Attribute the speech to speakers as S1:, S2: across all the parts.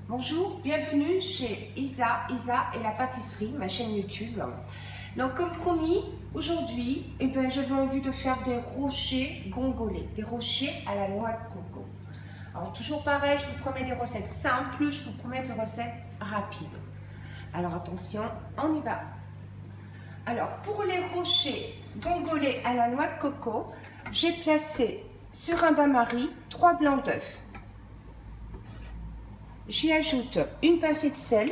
S1: Bonjour, bienvenue chez Isa et la pâtisserie, ma chaîne YouTube. Donc comme promis, aujourd'hui, j'avais envie de faire des rochers gongolais, des rochers à la noix de coco. Alors toujours pareil, je vous promets des recettes simples, je vous promets des recettes rapides. Alors attention, on y va. Alors pour les rochers gongolais à la noix de coco, j'ai placé sur un bain-marie 3 blancs d'œufs. J'y ajoute une pincée de sel.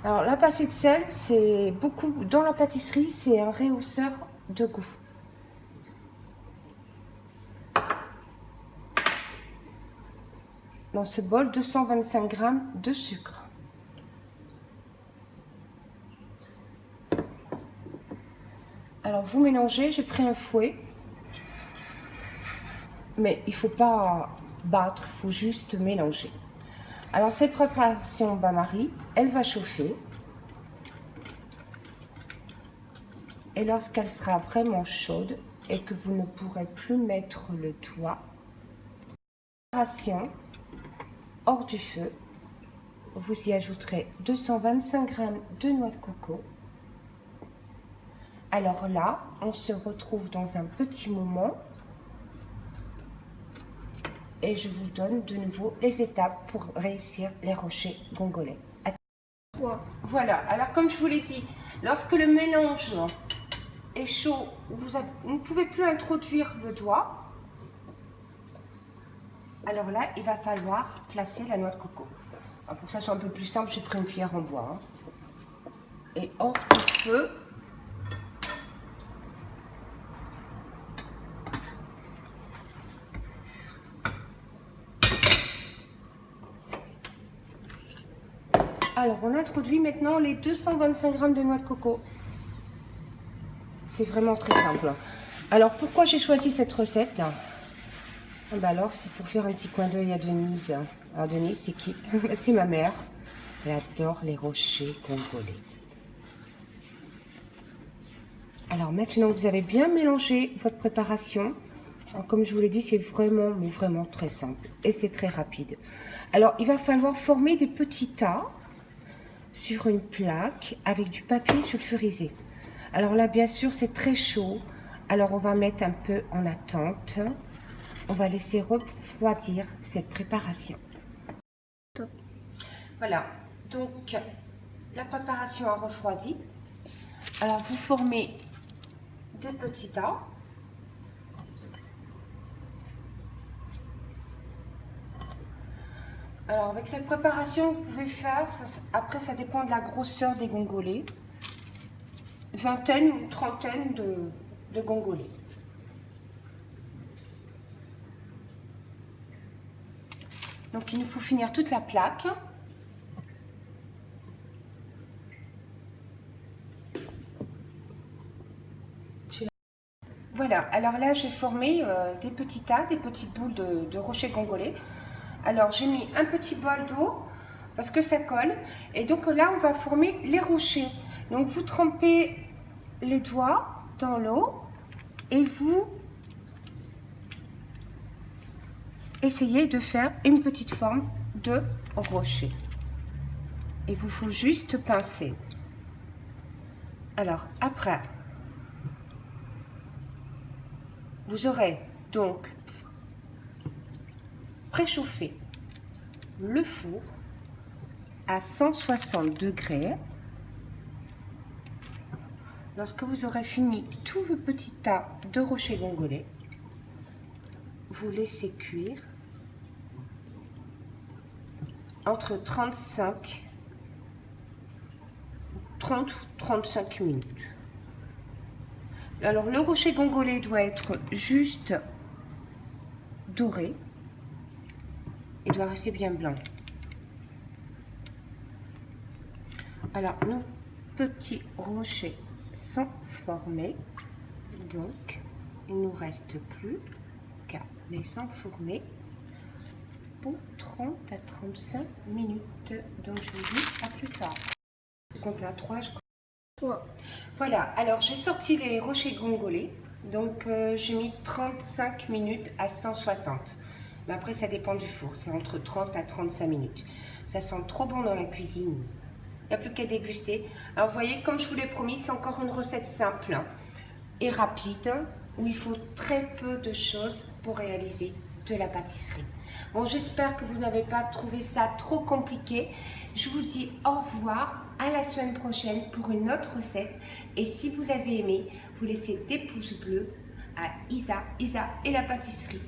S1: Alors la pincée de sel, c'est beaucoup dans la pâtisserie, c'est un rehausseur de goût. Dans ce bol, 225 g de sucre. Alors vous mélangez, j'ai pris un fouet, mais il ne faut pas battre, il faut juste mélanger. Alors cette préparation bain-marie, elle va chauffer. Et lorsqu'elle sera vraiment chaude et que vous ne pourrez plus mettre le doigt, préparation hors du feu, vous y ajouterez 225 g de noix de coco. Alors là, on se retrouve dans un petit moment et je vous donne de nouveau les étapes pour réussir les rochers gongolais. Voilà, alors comme je vous l'ai dit, lorsque le mélange est chaud, vous ne pouvez plus introduire le doigt. Alors là, il va falloir placer la noix de coco. Alors pour que ça soit un peu plus simple, j'ai pris une cuillère en bois. Et hors du feu. Alors, on introduit maintenant les 225 g de noix de coco. C'est vraiment très simple. Alors, pourquoi j'ai choisi cette recette? Alors, c'est pour faire un petit coin d'œil à Denise. Alors, Denise, c'est qui? C'est ma mère. Elle adore les rochers congolais. Alors, maintenant que vous avez bien mélangé votre préparation, alors, comme je vous l'ai dit, c'est vraiment très simple. Et c'est très rapide. Alors, il va falloir former des petits tas sur une plaque avec du papier sulfurisé. Alors là, bien sûr, c'est très chaud. Alors, on va mettre un peu en attente. On va laisser refroidir cette préparation. Voilà, donc la préparation a refroidi. Alors, vous formez des petits tas. Alors, avec cette préparation, vous pouvez faire, après ça dépend de la grosseur des gongolais, vingtaine ou trentaine de gongolais. Donc, il nous faut finir toute la plaque. Voilà, alors là, j'ai formé des petits tas, des petites boules de rochers congolais. Alors, j'ai mis un petit bol d'eau parce que ça colle. Et donc là, on va former les rochers. Donc, vous trempez les doigts dans l'eau et vous essayez de faire une petite forme de rocher. Il vous faut juste pincer. Alors, après, vous aurez donc préchauffé le four à 160 degrés. Lorsque vous aurez fini tous vos petits tas de rochers congolais, vous laissez cuire entre 30 ou 35 minutes. Alors le rocher congolais doit être juste doré. Il doit rester bien blanc. Alors nos petits rochers sont formés. Donc il ne nous reste plus qu'à les enfourner pour 30 à 35 minutes. Donc je vous dis à plus tard. Je compte à 3, je compte. Voilà, alors j'ai sorti les rochers congolais. Donc j'ai mis 35 minutes à 160. Mais après, ça dépend du four. C'est entre 30 à 35 minutes. Ça sent trop bon dans la cuisine. Il n'y a plus qu'à déguster. Alors, vous voyez, comme je vous l'ai promis, c'est encore une recette simple et rapide, où il faut très peu de choses pour réaliser de la pâtisserie. Bon, j'espère que vous n'avez pas trouvé ça trop compliqué. Je vous dis au revoir, à la semaine prochaine pour une autre recette. Et si vous avez aimé, vous laissez des pouces bleus à Isa et la pâtisserie.